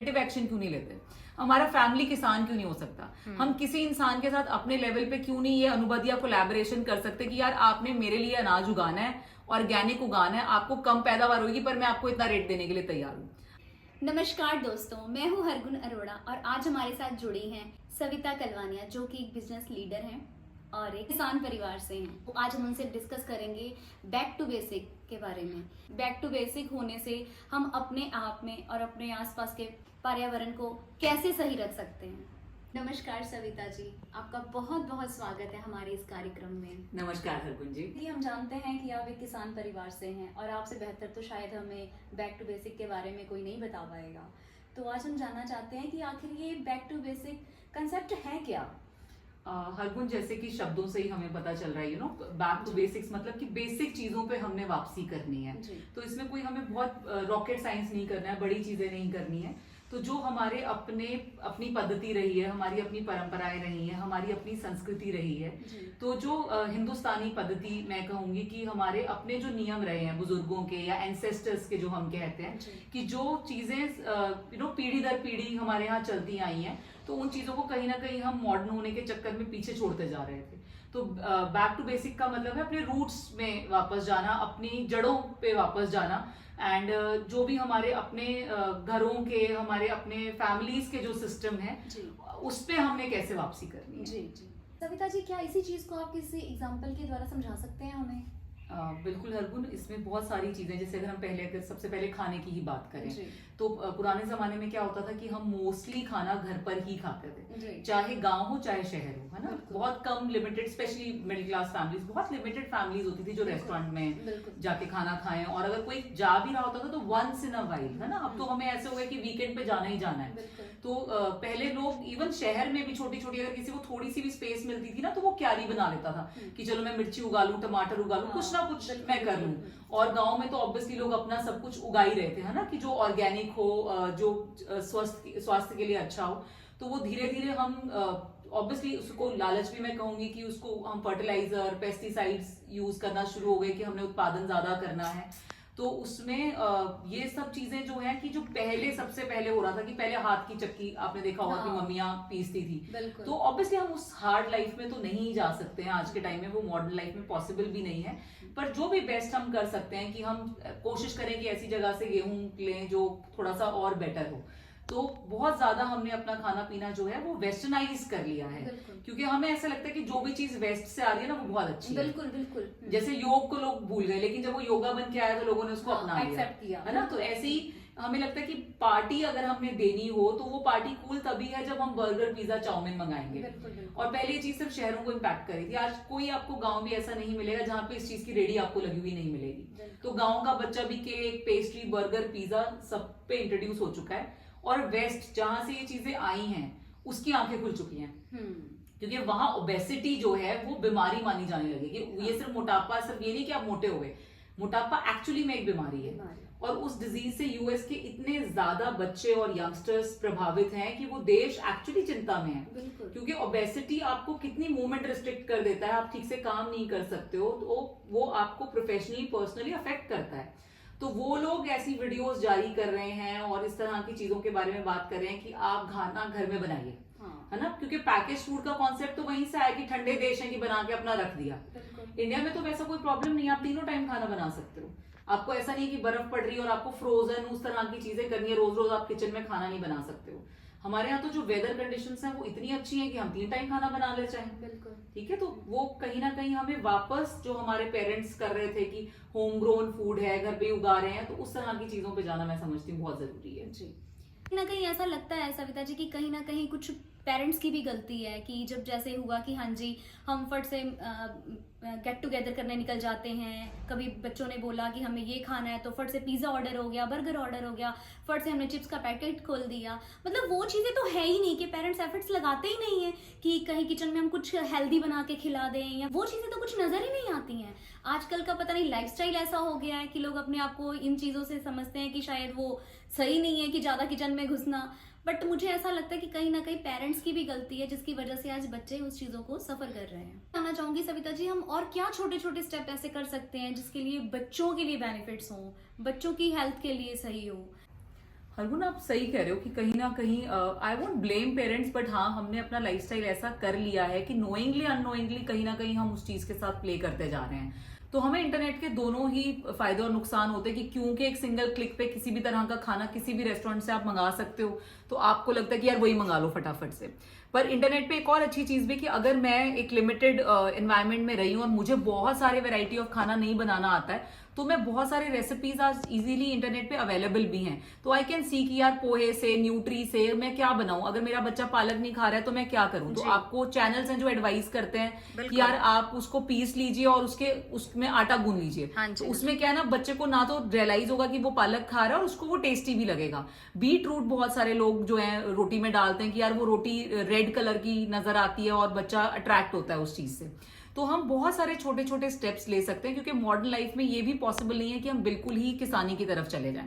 Action क्यों नहीं लेते? हमारा फैमिली किसान क्यों नहीं हो सकता? हम किसी इंसान के साथ अपने लेवल पे क्यों नहीं ये अनुबंध या कोलैबोरेशन कर सकते कि यार आपने मेरे लिए अनाज उगाना है, ऑर्गेनिक उगाना है, आपको कम पैदावार होगी पर मैं आपको इतना रेट देने के लिए तैयार हूँ। नमस्कार दोस्तों, मैं हूं हरगुन अरोड़ा और आज हमारे साथ जुड़ी हैं सविता कलवानिया जो कि एक बिजनेस लीडर हैं और एक किसान परिवार से हैं। तो आज हम उनसे डिस्कस करेंगे बैक टू बेसिक के बारे में। बैक टू बेसिक होने से हम अपने आप में और अपने आसपास के पर्यावरण को कैसे सही रख सकते हैं। नमस्कार सविता जी, आपका बहुत बहुत स्वागत है हमारे इस कार्यक्रम में। नमस्कार हरगुन जी। हम जानते हैं कि आप एक किसान परिवार से हैं और आपसे बेहतर तो शायद हमें बैक टू बेसिक के बारे में कोई नहीं बता पाएगा। तो आज हम जानना चाहते हैं कि आखिर ये बैक टू बेसिक कंसेप्ट है क्या? हरगुन, जैसे कि शब्दों से ही हमें पता चल रहा है बैक टू बेसिक्स मतलब कि बेसिक चीजों पे हमने वापसी करनी है। तो इसमें कोई हमें बहुत रॉकेट साइंस नहीं करना है, बड़ी चीजें नहीं करनी है। तो जो हमारे अपनी पद्धति रही है, हमारी अपनी परंपराएं रही हैं, हमारी अपनी संस्कृति रही है, तो जो हिंदुस्तानी पद्धति मैं कहूंगी कि हमारे अपने जो नियम रहे हैं बुजुर्गों के या एंसेस्टर्स के, जो हम कहते हैं कि जो चीजें पीढ़ी दर पीढ़ी हमारे यहाँ चलती आई हैं, तो उन चीजों को कहीं ना कहीं हम मॉडर्न होने के चक्कर में पीछे छोड़ते जा रहे थे। तो बैक टू बेसिक का मतलब है अपने रूट्स में वापस जाना, अपनी जड़ों पे वापस जाना। एंड जो भी हमारे अपने घरों के, हमारे अपने फैमिलीज के जो सिस्टम है, उस पे हमने कैसे वापसी करनी है। जी जी सविता जी, क्या इसी चीज को आप किसी एग्जांपल के द्वारा समझा सकते हैं हमें? बिल्कुल हरगुन, इसमें बहुत सारी चीजें, जैसे अगर हम सबसे पहले खाने की ही बात करें तो पुराने जमाने में क्या होता था कि हम मोस्टली खाना घर पर ही खाते थे, चाहे गांव हो चाहे शहर हो, है ना। बहुत कम limited, specially middle class families, बहुत लिमिटेड फैमिलीज होती थी जो रेस्टोरेंट में जाके खाना खाएं, और अगर कोई जा भी रहा होता था तो वंस इन अ वाइल, है ना। अब तो हमें ऐसे हो गया कि वीकेंड पे जाना ही जाना है। तो पहले लोग इवन शहर में भी छोटी छोटी, अगर किसी को थोड़ी सी भी स्पेस मिलती थी ना, तो वो क्यारी बना लेता था कि चलो मैं मिर्ची उगा लूं, टमाटर उगा लूं, कुछ ना कुछ मैं कर लूं। और गांव में तो ऑब्वियसली लोग अपना सब कुछ उगा ही रहे थे, है ना, कि जो ऑर्गेनिक हो, जो स्वास्थ्य के लिए अच्छा हो। तो वो धीरे धीरे हम ऑब्वियसली उसको लालच भी मैं कहूंगी कि उसको हम फर्टिलाइजर, पेस्टिसाइड्स यूज करना शुरू हो गए कि हमने उत्पादन ज्यादा करना है। तो उसमें ये सब चीजें जो है कि जो पहले सबसे पहले हो रहा था कि पहले हाथ की चक्की आपने देखा होगा कि मम्मियां पीसती थी। तो ऑब्वियसली हम उस हार्ड लाइफ में तो नहीं जा सकते हैं आज के टाइम में, वो मॉडर्न लाइफ में पॉसिबल भी नहीं है। पर जो भी बेस्ट हम कर सकते हैं कि हम कोशिश करें कि ऐसी जगह से गेहूं लें जो थोड़ा सा और बेटर हो। तो बहुत ज्यादा हमने अपना खाना पीना जो है वो वेस्टर्नाइज कर लिया है, क्योंकि हमें ऐसा लगता है कि जो भी चीज वेस्ट से आ रही है ना वो बहुत अच्छी है। बिल्कुल। जैसे योग को लोग भूल गए, लेकिन जब वो योगा बन के आया तो लोगों ने उसको अपना लिया, है ना। तो ऐसे ही हमें लगता है कि पार्टी अगर हमने देनी हो तो वो पार्टी कूल तभी है जब हम बर्गर, पिज्जा, चाउमीन मंगाएंगे। और पहले ये चीज सिर्फ शहरों को इम्पैक्ट करी थी। आज कोई आपको गांव भी ऐसा नहीं मिलेगा जहां पे इस चीज की रेडी आपको लगी हुई नहीं मिलेगी। तो गांव का बच्चा भी केक, पेस्ट्री, बर्गर, पिज्जा सब पे इंट्रोड्यूस हो चुका है। और वेस्ट जहां से ये चीजें आई हैं उसकी आंखें खुल चुकी हैं, क्योंकि वहां ओबेसिटी जो है वो बीमारी मानी जाने लगेगी। ये सिर्फ मोटापा, सिर्फ ये नहीं कि आप मोटे हो गए, मोटापा एक्चुअली में एक बीमारी है। और उस डिजीज से यूएस के इतने ज्यादा बच्चे और यंगस्टर्स प्रभावित हैं कि वो देश एक्चुअली चिंता में है, क्योंकि ओबेसिटी आपको कितनी मूवमेंट रिस्ट्रिक्ट कर देता है, आप ठीक से काम नहीं कर सकते हो, तो वो आपको प्रोफेशनली, पर्सनली अफेक्ट करता है। तो वो लोग ऐसी वीडियोस जारी कर रहे हैं और इस तरह की चीजों के बारे में बात कर रहे हैं कि आप खाना घर में बनाइए, है ना, क्योंकि पैकेज फूड का कॉन्सेप्ट तो वहीं से आया कि ठंडे देश है कि बना के अपना रख दिया। इंडिया में तो वैसा कोई प्रॉब्लम नहीं है, आप तीनों टाइम खाना बना सकते हो। आपको ऐसा नहीं कि बर्फ पड़ रही है और आपको फ्रोजन उस तरह की चीजें करनी है, रोज रोज आप किचन में खाना नहीं बना सकते हो। हमारे यहाँ तो जो वेदर कंडीशंस हैं वो इतनी अच्छी हैं कि हम 3 टाइम खाना बना ले चाहें। ठीक है, तो वो कहीं ना कहीं हमें वापस जो हमारे पेरेंट्स कर रहे थे कि होम ग्रोन फूड है, घर पे उगा रहे हैं, तो उस तरह की चीजों पे जाना मैं समझती हूँ बहुत जरूरी है। जी, कहीं ना कहीं ऐसा लगता है सविता जी कि कहीं ना कहीं कुछ पेरेंट्स की भी गलती है कि जब जैसे हुआ कि हाँ जी हम फट से गेट टुगेदर करने निकल जाते हैं, कभी बच्चों ने बोला कि हमें ये खाना है तो फट से पिज्ज़ा ऑर्डर हो गया, बर्गर ऑर्डर हो गया, फट से हमने चिप्स का पैकेट खोल दिया। मतलब वो चीज़ें तो है ही नहीं कि पेरेंट्स एफर्ट्स लगाते ही नहीं है कि कहीं किचन में हम कुछ हेल्दी बना के खिला दें, या वो चीज़ें तो कुछ नज़र ही नहीं आती हैं। आजकल का पता नहीं लाइफस्टाइल ऐसा हो गया है कि लोग अपने आप को इन चीज़ों से समझते हैं कि शायद वो सही नहीं है कि ज़्यादा किचन में घुसना। बट मुझे ऐसा लगता है कि कहीं ना कहीं पेरेंट्स की भी गलती है, जिसकी वजह से आज बच्चे उस चीज़ों को सफ़र कर रहे हैं। जानना चाहूंगी सविता जी, हम और क्या छोटे छोटे स्टेप ऐसे कर सकते हैं जिसके लिए बच्चों के लिए बेनिफिट्स हों, बच्चों की हेल्थ के लिए सही हो? हरगुन आप सही कह रहे हो कि कहीं ना कहीं I won't blame parents, but हाँ हमने अपना लाइफस्टाइल ऐसा कर लिया है कि नोइंगली अननोइंगली कहीं ना कहीं हम उस चीज के साथ प्ले करते जा रहे हैं। तो हमें इंटरनेट के दोनों ही फायदे और नुकसान होते हैं कि क्योंकि एक सिंगल क्लिक पे किसी भी तरह का खाना किसी भी रेस्टोरेंट से आप मंगा सकते हो, तो आपको लगता है कि यार वही मंगा लो फटाफट से। पर इंटरनेट पे एक और अच्छी चीज भी कि अगर मैं एक लिमिटेड एनवायरनमेंट में रही हूँ और मुझे बहुत सारे वैरायटी ऑफ खाना नहीं बनाना आता है, तो मैं बहुत सारे रेसिपीज आज इजीली इंटरनेट पे अवेलेबल भी हैं। तो आई कैन सी कि यार पोहे से, न्यूट्री से मैं क्या बनाऊं, अगर मेरा बच्चा पालक नहीं खा रहा है तो मैं क्या करूं। तो आपको चैनल्स हैं जो एडवाइस करते हैं कि यार आप उसको पीस लीजिए और उसमें आटा गूंद लीजिए। तो उसमें क्या है ना, बच्चे को ना तो रियलाइज होगा कि वो पालक खा रहा है और उसको वो टेस्टी भी लगेगा। बीट रूट बहुत सारे लोग जो है रोटी में डालते हैं कि यार वो रोटी रेड कलर की नजर आती है और बच्चा अट्रैक्ट होता है उस चीज से। तो हम बहुत सारे छोटे छोटे स्टेप्स ले सकते हैं, क्योंकि मॉडर्न लाइफ में ये भी पॉसिबल नहीं है कि हम बिल्कुल ही किसानी की तरफ चले जाएं।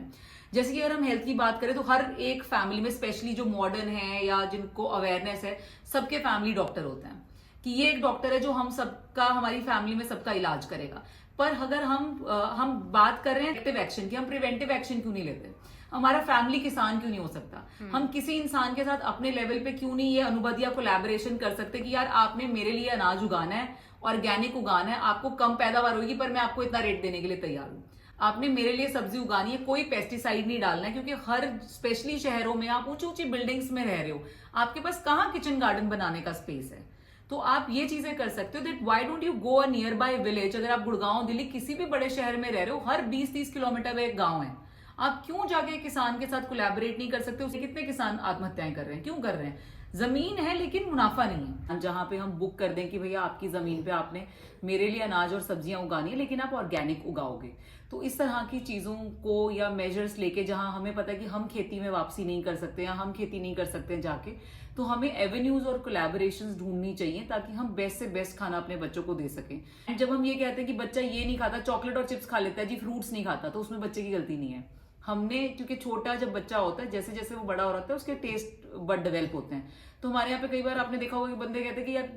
जैसे कि अगर हम हेल्थ की बात करें तो हर एक फैमिली में, स्पेशली जो मॉडर्न है या जिनको अवेयरनेस है, सबके फैमिली डॉक्टर होते हैं कि ये एक डॉक्टर है जो हम सबका, हमारी फैमिली में सबका इलाज करेगा। पर अगर हम बात कर रहे हैं एक्टिव एक्शन की, हम प्रिवेंटिव एक्शन क्यों नहीं लेते? हमारा फैमिली किसान क्यों नहीं हो सकता? हम किसी इंसान के साथ अपने लेवल पे क्यों नहीं ये अनुबंध या कोलैबोरेशन कर सकते कि यार आपने मेरे लिए अनाज उगाना है, ऑर्गेनिक उगाना है, आपको कम पैदावार होगी पर मैं आपको इतना रेट देने के लिए तैयार हूं। आपने मेरे लिए सब्जी उगानी है, कोई पेस्टिसाइड नहीं डालना है, क्योंकि हर स्पेशली शहरों में आप ऊंची ऊंची बिल्डिंग्स में रह रहे हो, आपके पास कहाँ किचन गार्डन बनाने का स्पेस है। तो आप ये चीजें कर सकते हो that why don't you go a near by village. अगर आप गुड़गांव, दिल्ली, किसी भी बड़े शहर में रह रहे हो, हर 20-30 किलोमीटर में एक गांव है, आप क्यों जाके किसान के साथ कोलैबोरेट नहीं कर सकते? उससे कितने किसान आत्महत्याएं कर रहे हैं, क्यों कर रहे हैं? जमीन है लेकिन मुनाफा नहीं है। जहां पे हम बुक कर दें कि भैया आपकी जमीन पे आपने मेरे लिए अनाज और सब्जियां उगानी है, लेकिन आप ऑर्गेनिक उगाओगे। तो इस तरह की चीजों को या मेजर्स लेके, जहां हमें पता है कि हम खेती में वापसी नहीं कर सकते या हम खेती नहीं कर सकते जाके, तो हमें एवेन्यूज और कोलैबोरेशंस ढूंढनी चाहिए ताकि हम बेस्ट से बेस्ट खाना अपने बच्चों को दे सकें। एंड जब हम ये कहते हैं कि बच्चा ये नहीं खाता, चॉकलेट और चिप्स खा लेता है जी, फ्रूट्स नहीं खाता, तो उसमें बच्चे की गलती नहीं है। हमने, क्योंकि छोटा जब बच्चा होता है, जैसे जैसे वो बड़ा हो रहा है उसके टेस्ट बड डेवलप होते हैं। तो हमारे यहाँ पे कई बार आपने देखा होगा कि बंदे कहते हैं कि यार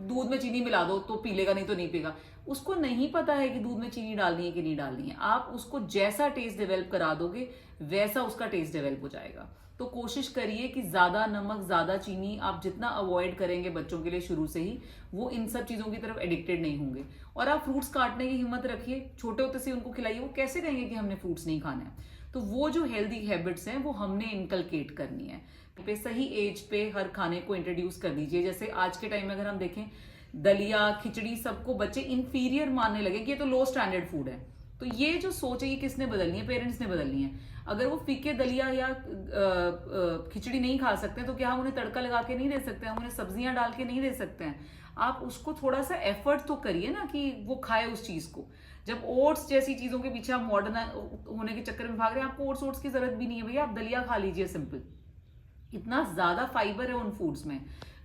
दूध में चीनी मिला दो तो पी लेगा, नहीं तो नहीं पीगा। उसको नहीं पता है कि दूध में चीनी डालनी है कि नहीं डालनी है। आप उसको जैसा टेस्ट डेवलप करा दोगे वैसा उसका टेस्ट डेवलप हो जाएगा। तो कोशिश करिए कि ज्यादा नमक, ज्यादा चीनी आप जितना अवॉइड करेंगे बच्चों के लिए शुरू से ही, वो इन सब चीजों की तरफ एडिक्टेड नहीं होंगे। और आप फ्रूट्स काटने की हिम्मत रखिए, छोटे होते से उनको खिलाइए। वो कैसे कहेंगे कि हमने फ्रूट्स नहीं खाने हैं? तो वो जो हेल्दी हैबिट्स हैं वो हमने इनकलकेट करनी है। पे सही एज पे हर खाने को इंट्रोड्यूस कर दीजिए। जैसे आज के टाइम में अगर हम देखें, दलिया, खिचड़ी, सबको बच्चे इंफीरियर मानने लगे कि ये तो लो स्टैंडर्ड फूड है। तो ये जो सोच है ये किसने बदलनी है? पेरेंट्स ने बदलनी है। अगर वो फीके दलिया या खिचड़ी नहीं खा सकते तो क्या हम उन्हें तड़का लगा के नहीं दे सकते? हम उन्हें सब्जियां डाल के नहीं दे सकते हैं? आप उसको थोड़ा सा एफर्ट तो करिए ना कि वो खाए उस चीज को। जब ओट्स जैसी चीजों के पीछे आप मॉडर्न होने के चक्कर में भाग रहे हैं, आपको ओट्स की जरूरत भी नहीं है भैया, आप दलिया खा लीजिए सिंपल। इतना ज्यादा फाइबर है उन फूड्स में।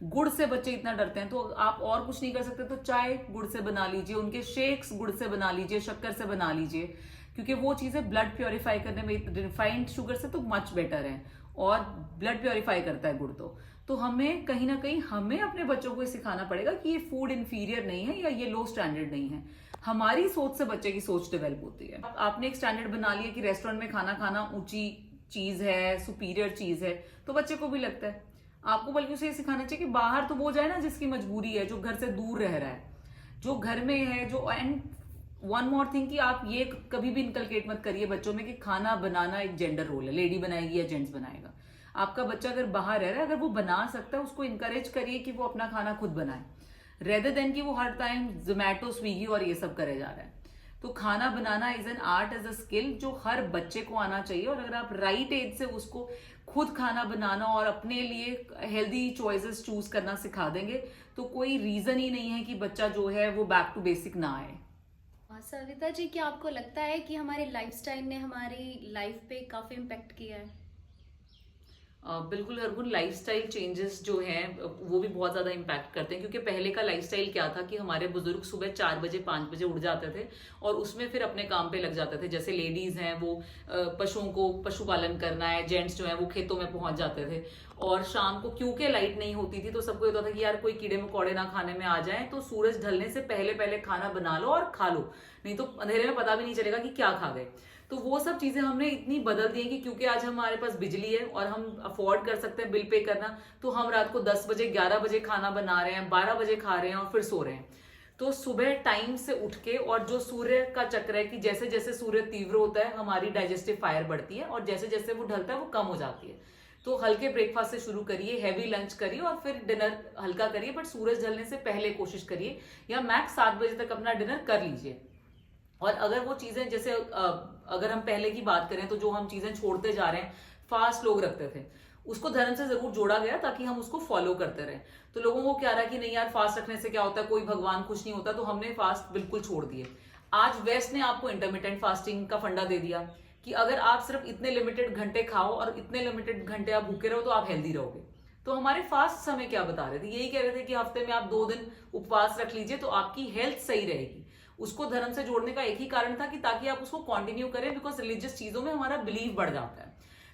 गुड़ से बच्चे इतना डरते हैं, तो आप और कुछ नहीं कर सकते तो चाय गुड़ से बना लीजिए, उनके शेक्स गुड़ से बना लीजिए, शक्कर से बना लीजिए, क्योंकि वो चीजें ब्लड प्योरीफाई करने में रिफाइंड शुगर से तो मच बेटर है और ब्लड प्योरीफाई करता है गुड़। तो हमें कहीं ना कहीं हमें अपने बच्चों को सिखाना पड़ेगा कि ये फूड इंफीरियर नहीं है या ये लो स्टैंडर्ड नहीं है। हमारी सोच से बच्चे की सोच डेवलप होती है। आपने एक स्टैंडर्ड बना लिया कि रेस्टोरेंट में खाना खाना ऊंची चीज है, सुपीरियर चीज है, तो बच्चे को भी लगता है। आपको बल्कि उसे ये सिखाना चाहिए कि बाहर तो वो जाए ना जिसकी मजबूरी है, जो घर से दूर रह रहा है, जो घर में है, जो। एंड वन मोर थिंग कि आप ये कभी भी इनकलकेट मत करिए बच्चों में कि खाना बनाना एक जेंडर रोल है, लेडी बनाएगी या जेंट्स बनाएगा। आपका बच्चा अगर बाहर रह रहा है, अगर वो बना सकता है, उसको इनकरेज करिए कि वो अपना खाना खुद बनाए, रेदर देन कि वो हर टाइम जोमैटो, स्विगी और ये सब करे जा रहा है। तो खाना बनाना is an art, as a skill जो हर बच्चे को आना चाहिए। और अगर आप राइट एज से उसको खुद खाना बनाना और अपने लिए हेल्दी चॉइसेस चूज करना सिखा देंगे तो कोई रीजन ही नहीं है कि बच्चा जो है वो बैक टू बेसिक ना आए। सविता जी, क्या आपको लगता है कि हमारे लाइफस्टाइल ने हमारी लाइफ पे काफी इम्पेक्ट किया है? बिल्कुल हरगुन, लाइफस्टाइल चेंजेस जो हैं वो भी बहुत ज़्यादा इम्पैक्ट करते हैं। क्योंकि पहले का लाइफस्टाइल क्या था कि हमारे बुजुर्ग सुबह 4 बजे 5 बजे उठ जाते थे और उसमें फिर अपने काम पे लग जाते थे। जैसे लेडीज़ हैं वो पशुओं को पशुपालन करना है, जेंट्स जो हैं वो खेतों में पहुंच जाते थे। और शाम को क्योंकि लाइट नहीं होती थी तो सबको ये होता था कि यार कोई कीड़े मकोड़े ना खाने में आ जाए, तो सूरज ढलने से पहले पहले खाना बना लो और खा लो, नहीं तो अंधेरे में पता भी नहीं चलेगा कि क्या खा गए। तो वो सब चीजें हमने इतनी बदल दी हैं कि क्योंकि आज हमारे पास बिजली है और हम अफोर्ड कर सकते हैं बिल पे करना, तो हम रात को 10 बजे 11 बजे खाना बना रहे हैं, 12 बजे खा रहे हैं और फिर सो रहे हैं। तो सुबह टाइम से उठ के, और जो सूर्य का चक्र है कि जैसे जैसे सूर्य तीव्र होता है हमारी डाइजेस्टिव फायर बढ़ती है, और जैसे जैसे वो ढलता है वो कम हो जाती है। तो हल्के ब्रेकफास्ट से शुरू करिए, हैवी लंच करिए और फिर डिनर हल्का करिए, बट सूरज ढलने से पहले कोशिश करिए, या मैक्स 7 बजे तक अपना डिनर कर लीजिए। और अगर वो चीजें जैसे अगर हम पहले की बात करें तो जो हम चीजें छोड़ते जा रहे हैं, फास्ट लोग रखते थे, उसको धर्म से जरूर जोड़ा गया ताकि हम उसको फॉलो करते रहे। तो लोगों को क्या रहा कि नहीं यार फास्ट रखने से क्या होता है, कोई भगवान खुश नहीं होता, तो हमने फास्ट बिल्कुल छोड़ दिए। आज वेस्ट ने आपको इंटरमिटेंट फास्टिंग का फंडा दे दिया कि अगर आप सिर्फ इतने लिमिटेड घंटे खाओ और इतने लिमिटेड घंटे आप भूखे रहो तो आप हेल्दी रहोगे। तो हमारे फास्ट समय क्या बता रहे थे, यही कह रहे थे कि हफ्ते में आप 2 दिन उपवास रख लीजिए तो आपकी हेल्थ सही रहेगी। उसको धर्म से जोड़ने का एक ही कारण था कि ताकि आप उसको कंटिन्यू करें, बिकॉज रिलीजियस चीजों में हमारा बिलीव बढ़ जाता है।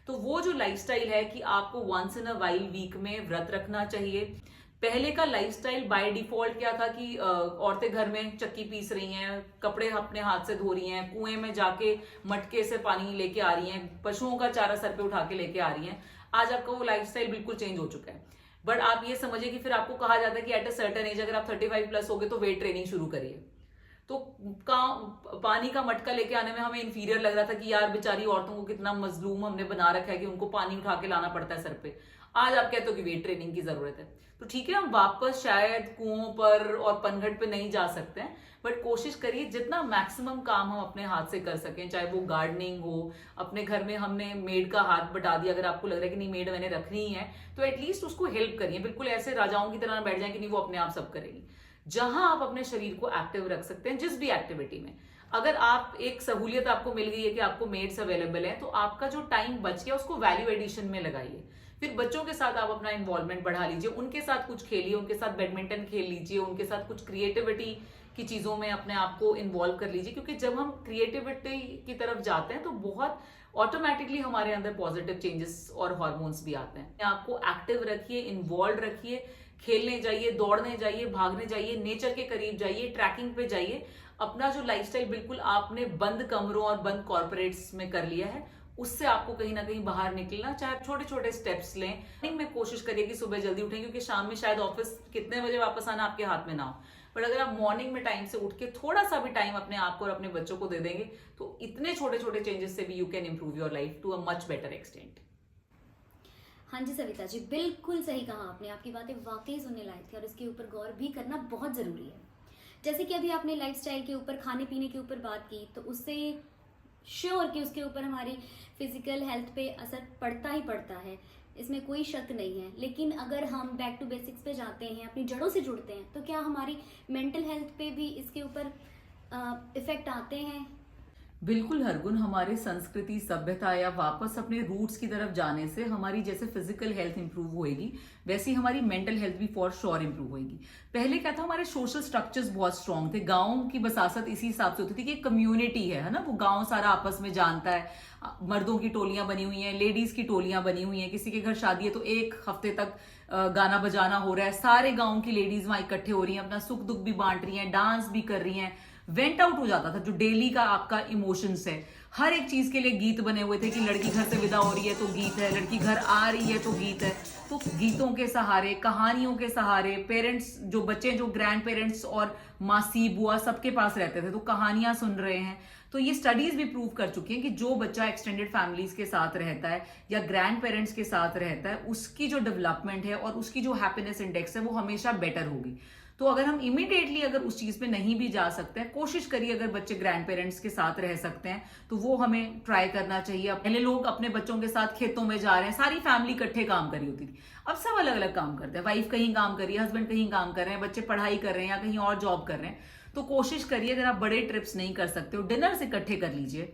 तो वो जो लाइफस्टाइल है कि आपको once in a while week में व्रत रखना चाहिए। पहले का लाइफस्टाइल बाय डिफॉल्ट क्या था कि औरतें घर में चक्की पीस रही हैं, कपड़े अपने हाथ से धो रही हैं, कुएं में जाके मटके से पानी लेके आ रही हैं, पशुओं का चारा सर पे उठा के लेके आ रही हैं। आज आपका वो लाइफस्टाइल बिल्कुल चेंज हो चुका है। बट आप ये समझिए कि फिर आपको कहा जाता है कि एट अ सर्टेन एज अगर आप 35 प्लस हो गए तो वेट ट्रेनिंग शुरू करिए। तो पानी का मटका लेके आने में हमें इंफीरियर लग रहा था कि यार बेचारी औरतों को कितना मजलूम हमने बना रखा है कि उनको पानी उठा के लाना पड़ता है सर पे। आज आप कहते हो कि वेट ट्रेनिंग की जरूरत है। तो ठीक है, हम वापस शायद कुओं पर और पनघट पे नहीं जा सकते हैं, बट कोशिश करिए जितना मैक्सिमम काम हम अपने हाथ से कर सकें, चाहे वो गार्डनिंग हो, अपने घर में हमने मेड का हाथ बटा दिया, अगर आपको लग रहा है कि नहीं मेड मैंने रखनी ही है तो एटलीस्ट उसको हेल्प करिए। बिल्कुल ऐसे राजाओं की तरह बैठ जाए कि नहीं वो अपने आप सब करेगी। जहां आप अपने शरीर को एक्टिव रख सकते हैं, जिस भी एक्टिविटी में, अगर आप एक सहूलियत आपको मिल गई है कि आपको मेड्स अवेलेबल है, तो आपका जो टाइम बच गया उसको वैल्यू एडिशन में लगाइए। फिर बच्चों के साथ आप अपना इन्वॉल्वमेंट बढ़ा लीजिए, उनके साथ कुछ खेलिए, उनके साथ बैडमिंटन खेल लीजिए, उनके साथ कुछ क्रिएटिविटी की चीजों में अपने आप को इन्वॉल्व कर लीजिए। क्योंकि जब हम क्रिएटिविटी की तरफ जाते हैं तो बहुत ऑटोमेटिकली हमारे अंदर पॉजिटिव चेंजेस और हॉर्मोन्स भी आते हैं। आपको एक्टिव रखिए, इन्वॉल्व रखिए, खेलने जाइए, दौड़ने जाइए, भागने जाइए, नेचर के करीब जाइए, ट्रैकिंग पे जाइए। अपना जो लाइफस्टाइल बिल्कुल आपने बंद कमरों और बंद कॉर्पोरेट्स में कर लिया है, उससे आपको कहीं ना कहीं बाहर निकलना, चाहे छोटे छोटे स्टेप्स लें। में कोशिश करिए कि सुबह जल्दी उठें, क्योंकि शाम में शायद ऑफिस कितने बजे वापस आना आपके हाथ में ना हो। बट अगर आप मॉर्निंग में टाइम से उठ के थोड़ा सा भी टाइम अपने आप को और अपने बच्चों को दे देंगे, तो इतने छोटे छोटे चेंजेस से भी you can improve your life to a much better extent. हाँ जी सविता जी, बिल्कुल सही कहा आपने। आपकी बातें वाकई सुनने लायक थी और इसके ऊपर गौर भी करना बहुत ज़रूरी है। जैसे कि अभी आपने लाइफस्टाइल के ऊपर, खाने पीने के ऊपर बात की, तो उससे श्योर कि उसके ऊपर हमारी फिजिकल हेल्थ पे असर पड़ता ही पड़ता है, इसमें कोई शक नहीं है। लेकिन अगर हम बैक टू बेसिक्स पे जाते हैं, अपनी जड़ों से जुड़ते हैं, तो क्या हमारी मेंटल हेल्थ पे भी इसके ऊपर इफेक्ट आते हैं? बिल्कुल हरगुन, हमारे संस्कृति, सभ्यता या वापस अपने रूट्स की तरफ जाने से हमारी जैसे फिजिकल हेल्थ इंप्रूव होएगी, वैसी हमारी मेंटल हेल्थ भी फॉर श्योर इंप्रूव होएगी। पहले क्या था, हमारे सोशल स्ट्रक्चर्स बहुत स्ट्रांग थे। गांव की बसासत इसी हिसाब से होती थी कि कम्युनिटी है ना, वो गांव सारा आपस में जानता है। मर्दों की टोलियां बनी हुई हैं, लेडीज की टोलियां बनी हुई हैं, किसी के घर शादी है तो 1 हफ्ते तक गाना बजाना हो रहा है, सारे गाँव की लेडीज वहां इकट्ठे हो रही हैं, अपना सुख दुख भी बांट रही हैं, डांस भी कर रही हैं। वेंट आउट हो जाता था जो डेली का आपका इमोशंस है। हर एक चीज के लिए गीत बने हुए थे कि लड़की घर से विदा हो रही है तो गीत है, लड़की घर आ रही है तो गीत है। तो गीतों के सहारे, कहानियों के सहारे, पेरेंट्स जो बच्चे जो ग्रैंड पेरेंट्स और मासी बुआ सबके पास रहते थे तो कहानियां सुन रहे हैं। तो ये स्टडीज भी प्रूव कर चुकी हैं कि जो बच्चा एक्सटेंडेड फैमिलीज के साथ रहता है या ग्रैंड पेरेंट्स के साथ रहता है, उसकी जो डेवलपमेंट है और उसकी जो हैप्पीनेस इंडेक्स है वो हमेशा बेटर होगी। तो अगर हम इमीडिएटली अगर उस चीज पे नहीं भी जा सकते हैं, कोशिश करिए अगर बच्चे ग्रैंड पेरेंट्स के साथ रह सकते हैं तो वो हमें ट्राई करना चाहिए। पहले लोग अपने बच्चों के साथ खेतों में जा रहे हैं, सारी फैमिली इकट्ठे काम कर रही होती थी, अब सब अलग अलग काम करते हैं। वाइफ कहीं काम कर रही है, हस्बैंड कहीं काम कर रहे हैं, बच्चे पढ़ाई कर रहे हैं या कहीं और जॉब कर रहे हैं। तो कोशिश करिए, अगर आप बड़े ट्रिप्स नहीं कर सकते हो, डिनर्स इकट्ठे कर लीजिए।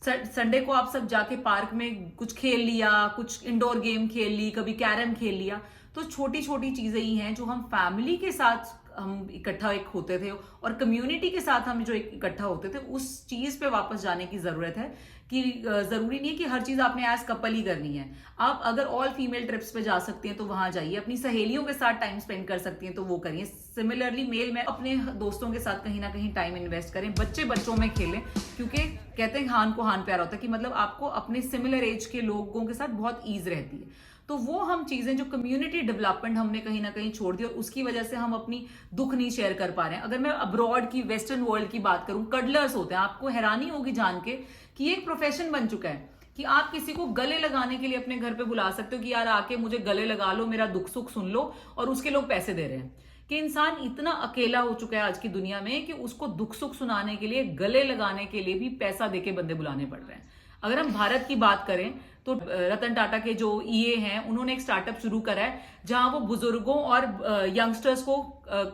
संडे को आप सब जाके पार्क में कुछ खेल लिया, कुछ इंडोर गेम खेल ली, कभी कैरम खेल लिया। तो छोटी छोटी चीजें ही हैं जो हम फैमिली के साथ हम इकट्ठा एक होते थे और कम्युनिटी के साथ हम जो इकट्ठा होते थे, उस चीज पे वापस जाने की जरूरत है कि जरूरी नहीं है कि हर चीज आपने एज कपल ही करनी है। आप अगर ऑल फीमेल ट्रिप्स पे जा सकती हैं तो वहां जाइए, अपनी सहेलियों के साथ टाइम स्पेंड कर सकती हैं तो वो करिए। सिमिलरली मेल में अपने दोस्तों के साथ कहीं ना कहीं टाइम इन्वेस्ट करें, बच्चों में खेलें, क्योंकि कहते हैं हान को हान प्यारा होता है, कि मतलब आपको अपने सिमिलर एज के लोगों के साथ बहुत ईज रहती है। तो वो हम चीजें जो कम्युनिटी डेवलपमेंट हमने कहीं ना कहीं छोड़ दी और उसकी वजह से हम अपनी दुख नहीं शेयर कर पा रहे हैं। अगर मैं अब्रॉड की, वेस्टर्न वर्ल्ड की बात करूं, कडलर्स होते हैं, आपको हैरानी होगी जान के कि ये एक प्रोफेशन बन चुका है कि आप किसी को गले लगाने के लिए अपने घर पे बुला सकते हो कि यार आके मुझे गले लगा लो, मेरा दुख सुख सुन लो, और उसके लोग पैसे दे रहे हैं। कि इंसान इतना अकेला हो चुका है आज की दुनिया में कि उसको दुख सुख सुनाने के लिए, गले लगाने के लिए भी पैसा देके बंदे बुलाने पड़ रहे हैं। अगर हम भारत की बात करें तो रतन टाटा के जो ईए हैं, उन्होंने एक स्टार्टअप शुरू करा है जहां वो बुजुर्गों और यंगस्टर्स को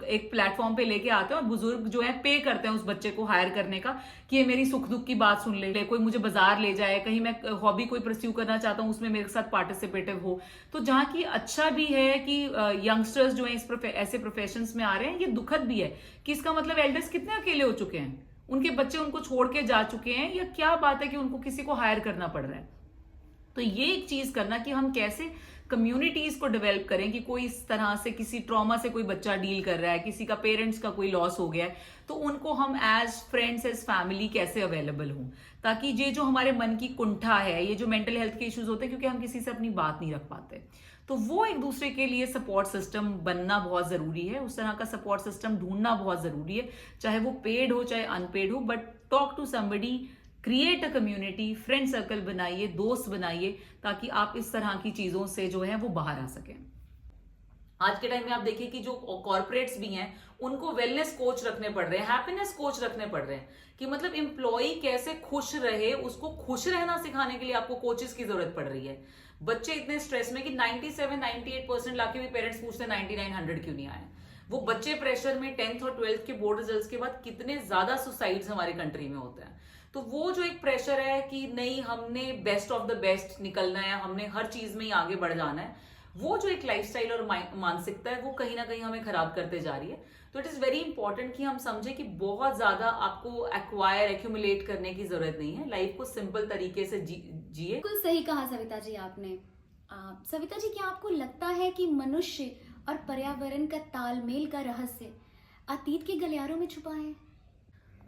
एक प्लेटफॉर्म पे लेके आते हैं और बुजुर्ग जो है पे करते हैं उस बच्चे को हायर करने का कि ये मेरी सुख दुख की बात सुन ले, कोई मुझे बाजार ले जाए, कहीं मैं हॉबी कोई परस्यू करना चाहता हूँ उसमें मेरे साथ पार्टिसिपेटिव हो। तो जहाँ की अच्छा भी है कि यंगस्टर्स जो है ऐसे प्रोफेशन में आ रहे हैं, ये दुखद भी है कि इसका मतलब एल्डर्स कितने अकेले हो चुके हैं, उनके बच्चे उनको छोड़ के जा चुके हैं, या क्या बात है कि उनको किसी को हायर करना पड़ रहा है। तो ये एक चीज करना कि हम कैसे कम्युनिटीज को डेवलप करें कि कोई इस तरह से किसी ट्रॉमा से कोई बच्चा डील कर रहा है, किसी का पेरेंट्स का कोई लॉस हो गया है, तो उनको हम एज फ्रेंड्स, एज फैमिली कैसे अवेलेबल हों, ताकि ये जो हमारे मन की कुंठा है, ये जो मेंटल हेल्थ के इश्यूज होते हैं क्योंकि हम किसी से अपनी बात नहीं रख पाते, तो वो एक दूसरे के लिए सपोर्ट सिस्टम बनना बहुत जरूरी है। उस तरह का सपोर्ट सिस्टम ढूंढना बहुत जरूरी है, चाहे वो पेड हो चाहे अनपेड हो, but talk to somebody, create a community, friend circle बनाइए, दोस्त बनाइए, ताकि आप इस तरह की चीजों से जो है वो बाहर आ सकें। आज के टाइम में आप देखिए कि जो कॉर्पोरेट्स भी हैं उनको वेलनेस कोच रखने पड़ रहे हैं, हैप्पीनेस कोच रखने पड़ रहे हैं, कि मतलब एम्प्लॉय कैसे खुश रहे, उसको खुश रहना सिखाने के लिए आपको कोचेस की जरूरत पड़ रही है। बच्चे इतने स्ट्रेस में कि 97-98% लाके भी पेरेंट्स पूछते हैं 99-100 क्यों नहीं आए। वो बच्चे प्रेशर में 10th और 12th के बोर्ड रिजल्ट्स के बाद कितने ज्यादा सुसाइड्स हमारे कंट्री में होते हैं। तो वो जो एक प्रेशर है कि नहीं हमने बेस्ट ऑफ द बेस्ट निकलना है, हमने हर चीज में ही आगे बढ़ जाना है, वो जो एक लाइफस्टाइल और मानसिकता है वो कहीं ना कहीं हमें खराब करते जा रही है। तो इट इज वेरी इंपॉर्टेंट कि हम समझे कि बहुत ज्यादा आपको एक्यूमुलेट करने की जरूरत नहीं है, लाइफ को सिंपल तरीके से जिए। बिल्कुल सही कहा सविता जी आपने। सविता जी, क्या आपको लगता है कि मनुष्य और पर्यावरण का तालमेल का रहस्य अतीत के गलियारों में छुपा है?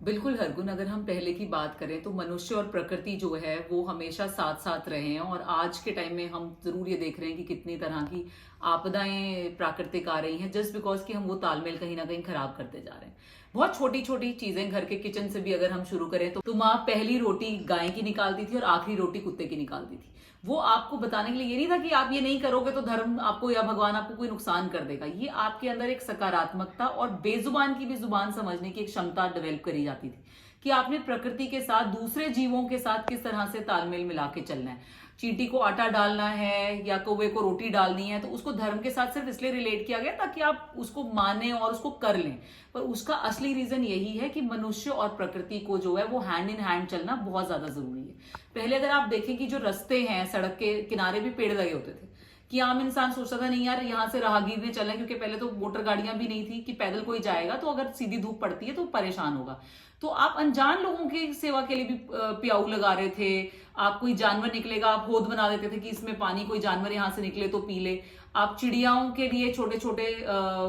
बिल्कुल हरगुन, अगर हम पहले की बात करें तो मनुष्य और प्रकृति जो है वो हमेशा साथ साथ रहे हैं, और आज के टाइम में हम जरूर ये देख रहे हैं कि कितनी तरह की आपदाएं प्राकृतिक आ रही हैं, जस्ट बिकॉज कि हम वो तालमेल कहीं ना कहीं खराब करते जा रहे हैं। बहुत छोटी छोटी चीजें, घर के किचन से भी अगर हम शुरू करें तो माँ पहली रोटी गाय की निकालती थी और आखिरी रोटी कुत्ते की निकालती थी। वो आपको बताने के लिए ये नहीं था कि आप ये नहीं करोगे तो धर्म आपको या भगवान आपको कोई नुकसान कर देगा। ये आपके अंदर एक सकारात्मकता और बेजुबान की भी जुबान समझने की एक क्षमता डेवलप करी जाती थी कि आपने प्रकृति के साथ, दूसरे जीवों के साथ किस तरह से तालमेल मिला के चलना है। चींटी को आटा डालना है या कौवे को रोटी डालनी है तो उसको धर्म के साथ सिर्फ इसलिए रिलेट किया गया ताकि आप उसको माने और उसको कर लें, पर उसका असली रीजन यही है कि मनुष्य और प्रकृति को जो है वो हैंड इन हैंड चलना बहुत ज्यादा जरूरी है। पहले अगर आप देखें कि जो रास्ते हैं, सड़क के किनारे भी पेड़ लगे होते थे, कि आम इंसान सोचता था नहीं यार यहाँ से राहगीर ने चलना है, क्योंकि पहले तो मोटर गाड़ियां भी नहीं थी कि पैदल कोई जाएगा तो अगर सीधी धूप पड़ती है तो परेशान होगा। तो आप अनजान लोगों की सेवा के लिए भी प्याऊ लगा रहे थे। आप कोई जानवर निकलेगा, आप होद बना देते थे कि इसमें पानी, कोई जानवर यहाँ से निकले तो पी ले। आप चिड़ियाओं के लिए छोटे छोटे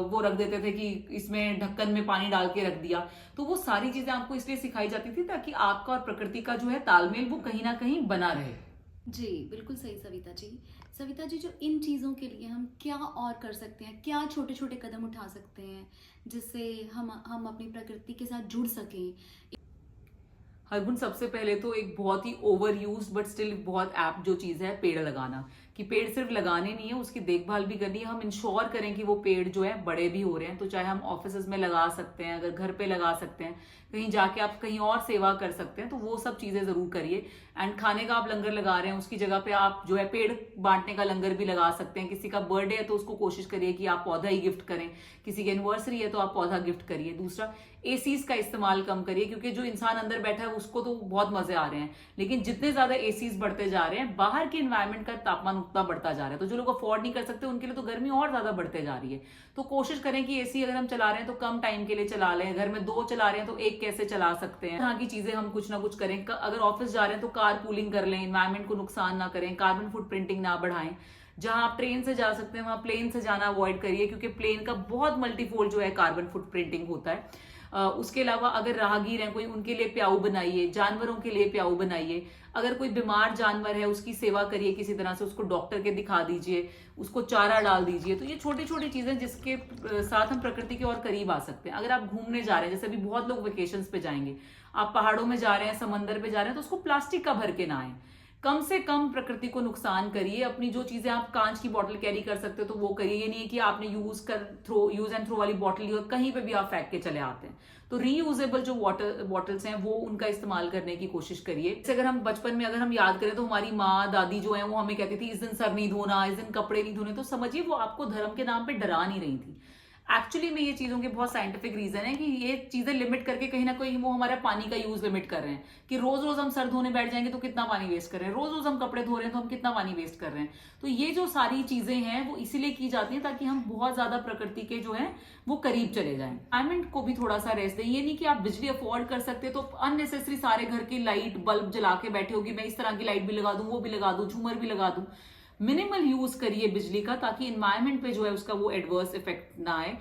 वो रख देते थे कि इसमें ढक्कन में पानी डाल के रख दिया। तो वो सारी चीजें आपको इसलिए सिखाई जाती थी ताकि आपका और प्रकृति का जो है तालमेल वो कहीं ना कहीं बना रहे। जी बिल्कुल सही सविता जी। सविता जी, जो इन चीज़ों के लिए हम क्या और कर सकते हैं, क्या छोटे छोटे कदम उठा सकते हैं जिससे हम अपनी प्रकृति के साथ जुड़ सकें? हरगुन, सबसे पहले तो एक बहुत ही ओवर यूज बट स्टिल बहुत ऐप जो चीज है पेड़ लगाना, कि पेड़ सिर्फ लगाने नहीं है, उसकी देखभाल भी करनी है। हम इंश्योर करें कि वो पेड़ जो है बड़े भी हो रहे हैं, तो चाहे हम ऑफिस में लगा सकते हैं, अगर घर पे लगा सकते हैं, कहीं जाके आप कहीं और सेवा कर सकते हैं, तो वो सब चीजें जरूर करिए। एंड खाने का आप लंगर लगा रहे हैं उसकी जगह पे आप जो है पेड़ बांटने का लंगर भी लगा सकते हैं। किसी का बर्थडे है तो उसको कोशिश करिए कि आप पौधा ही गिफ्ट करें, किसी की एनिवर्सरी है तो आप पौधा गिफ्ट करिए। दूसरा, एसीज का इस्तेमाल कम करिए, क्योंकि जो इंसान अंदर बैठा है उसको तो बहुत मजे आ रहे हैं, लेकिन जितने ज्यादा एसीज बढ़ते जा रहे हैं बाहर के एनवायरमेंट का तापमान उतना बढ़ता जा रहा है, तो जो लोग अफोर्ड नहीं कर सकते उनके लिए तो गर्मी और ज्यादा बढ़ते जा रही है। तो कोशिश करें कि एसी अगर हम चला रहे हैं तो कम टाइम के लिए चला लें, घर में 2 चला रहे हैं तो 1 कैसे चला सकते हैं, यहाँ की चीजें हम कुछ ना कुछ करें। अगर ऑफिस जा रहे हैं तो कार पूलिंग कर लें, एनवायरमेंट को नुकसान ना करें, कार्बन फुटप्रिंटिंग ना बढ़ाएं। जहां आप ट्रेन से जा सकते हैं वहां प्लेन से जाना अवॉइड करिए, क्योंकि प्लेन का बहुत मल्टीफोल्ड जो है कार्बन फुटप्रिंटिंग होता है। उसके अलावा अगर राहगीर हैं कोई, उनके लिए प्याऊ बनाइए, जानवरों के लिए प्याऊ बनाइए। अगर कोई बीमार जानवर है उसकी सेवा करिए, किसी तरह से उसको डॉक्टर के दिखा दीजिए, उसको चारा डाल दीजिए। तो ये छोटी छोटी चीजें जिसके साथ हम प्रकृति के और करीब आ सकते हैं। अगर आप घूमने जा रहे हैं, जैसे अभी बहुत लोग वेकेशंस पे जाएंगे, आप पहाड़ों में जा रहे हैं, समंदर पे जा रहे हैं, तो उसको प्लास्टिक का भर के ना आए, कम से कम प्रकृति को नुकसान करिए। अपनी जो चीजें आप कांच की बोतल कैरी कर सकते हो तो वो करिए। ये नहीं है कि आपने यूज एंड थ्रो वाली बोतल ली और कहीं पे भी आप फेंक के चले आते हैं। तो रीयूजेबल जो वाटर बॉटल्स हैं वो उनका इस्तेमाल करने की कोशिश करिए। जैसे अगर हम बचपन में अगर हम याद करें तो हमारी माँ दादी जो है वो हमें कहती थी इस दिन सर नहीं धोना, इस दिन कपड़े नहीं धोने। तो समझिए वो आपको धर्म के नाम पे डरा नहीं रही थी। एक्चुअली में ये चीजों के बहुत साइंटिफिक रीजन है कि ये चीजें लिमिट करके कहीं ना कहीं वो हमारा पानी का यूज लिमिट कर रहे हैं, कि रोज रोज हम सर धोने बैठ जाएंगे तो कितना पानी वेस्ट कर रहे हैं, रोज रोज हम कपड़े धो रहे हैं तो हम कितना पानी वेस्ट कर रहे हैं। तो ये जो सारी चीजें हैं वो इसीलिए की जाती हैं ताकि हम बहुत ज्यादा प्रकृति के जो है वो करीब चले जाएं। एनवायरमेंट को भी थोड़ा सा रेस्ट दें। ये नहीं कि आप बिजली अफोर्ड कर सकते तो अननेसेसरी सारे घर की लाइट बल्ब जला के बैठे होगी, मैं इस तरह की लाइट भी लगा दूं, वो भी लगा दूं, झूमर भी लगा दूं। मिनिमल यूज करिए बिजली का, ताकि इन्वायरमेंट पे जो है उसका वो एडवर्स इफेक्ट ना आए।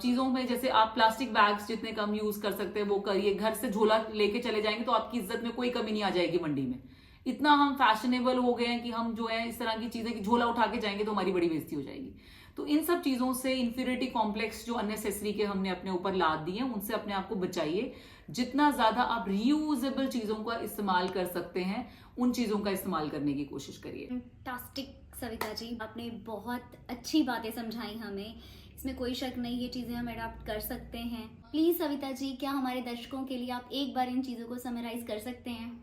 चीजों में जैसे आप प्लास्टिक बैग्स जितने कम यूज कर सकते हैं वो करिए। घर से झोला लेके चले जाएंगे तो आपकी इज्जत में कोई कमी नहीं आ जाएगी मंडी में। इतना हम फैशनेबल हो गए हैं कि हम जो है इस तरह की चीजें, कि झोला उठा के जाएंगे तो हमारी बड़ी बेइज्जती हो जाएगी। तो इन सब चीजों से इंफीरियरिटी कॉम्प्लेक्स जो अननेसेसरी के हमने अपने ऊपर लाद दिए हैं उनसे अपने आप को बचाइए। जितना ज्यादा आप रीयूजेबल चीजों का इस्तेमाल कर सकते हैं उन चीजों का इस्तेमाल करने की कोशिश करिए। फैंटास्टिक सविता जी, आपने बहुत अच्छी बातें समझाई हमें, इसमें कोई शक नहीं, ये चीज़ें हम अडॉप्ट कर सकते हैं। प्लीज़ सविता जी, क्या हमारे दर्शकों के लिए आप एक बार इन चीज़ों को समराइज कर सकते हैं?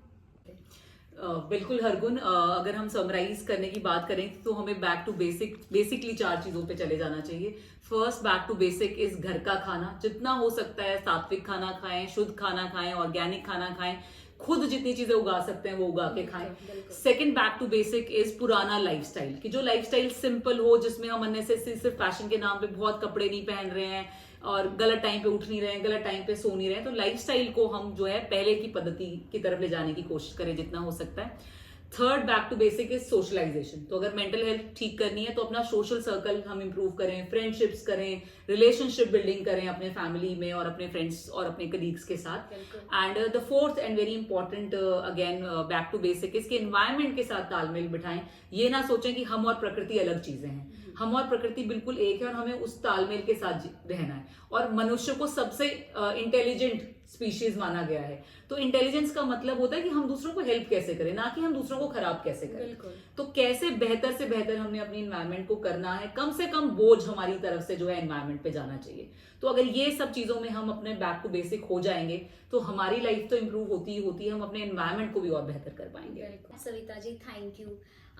बिल्कुल हरगुन, अगर हम समराइज करने की बात करें तो हमें बैक टू बेसिकली 4 चीजों पे चले जाना चाहिए। First, back to basic is घर का खाना। जितना हो सकता है सात्विक खाना खाएं, शुद्ध खाना खाएं, ऑर्गेनिक खाना खाएं, खुद जितनी चीजें उगा सकते हैं वो उगा के खाएं। Second, back to basic is पुराना लाइफस्टाइल, कि जो लाइफस्टाइल सिंपल हो, जिसमें हम अननेसेसरी सिर्फ फैशन के नाम पे बहुत कपड़े नहीं पहन रहे हैं और गलत टाइम पे उठ नहीं रहे हैं, गलत टाइम पे सो नहीं रहे हैं। तो लाइफस्टाइल को हम जो है पहले की पद्धति की तरफ ले जाने की कोशिश करें जितना हो सकता है। Third, back to basic is socialization. तो अगर मेंटल हेल्थ ठीक करनी है तो अपना सोशल सर्कल हम इंप्रूव करें, फ्रेंडशिप्स करें, रिलेशनशिप बिल्डिंग करें अपने फैमिली में और अपने फ्रेंड्स और अपने कलीग्स के साथ। And the fourth and very important again back to basic इसके एनवायरमेंट के साथ तालमेल बिठाएं। ये ना सोचें कि हम और प्रकृति अलग चीजें हैं, हम और प्रकृति बिल्कुल एक है और हमें उस तालमेल के साथ रहना है। और मनुष्य को सबसे इंटेलिजेंट स्पीशीज माना गया है। तो इंटेलिजेंस का मतलब होता है कि हम दूसरों को हेल्प कैसे करें, ना कि हम दूसरों को खराब कैसे करें। तो कैसे बेहतर से बेहतर हमने अपनी एनवायरमेंट को करना है, कम से कम बोझ हमारी तरफ से जो है एनवायरमेंट पे जाना चाहिए। तो अगर ये सब चीजों में हम अपने बैक टू बेसिक हो जाएंगे तो हमारी लाइफ तो इंप्रूव होती ही होती है, हम अपने एनवायरमेंट को भी और बेहतर कर पाएंगे। Savita ji, thank you.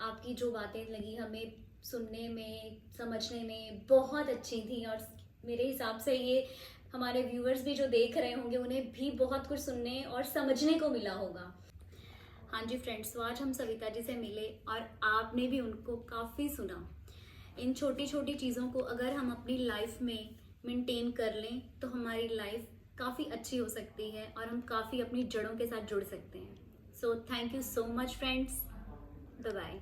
आपकी जो बातें लगी हमें सुनने में, समझने में बहुत अच्छी थी, और मेरे हिसाब से ये हमारे व्यूअर्स भी जो देख रहे होंगे उन्हें भी बहुत कुछ सुनने और समझने को मिला होगा। हाँ जी फ्रेंड्स, तो आज हम सविता जी से मिले और आपने भी उनको काफ़ी सुना। इन छोटी छोटी चीज़ों को अगर हम अपनी लाइफ में मेंटेन कर लें तो हमारी लाइफ काफ़ी अच्छी हो सकती है और हम काफ़ी अपनी जड़ों के साथ जुड़ सकते हैं। So thank you so much friends, bye bye.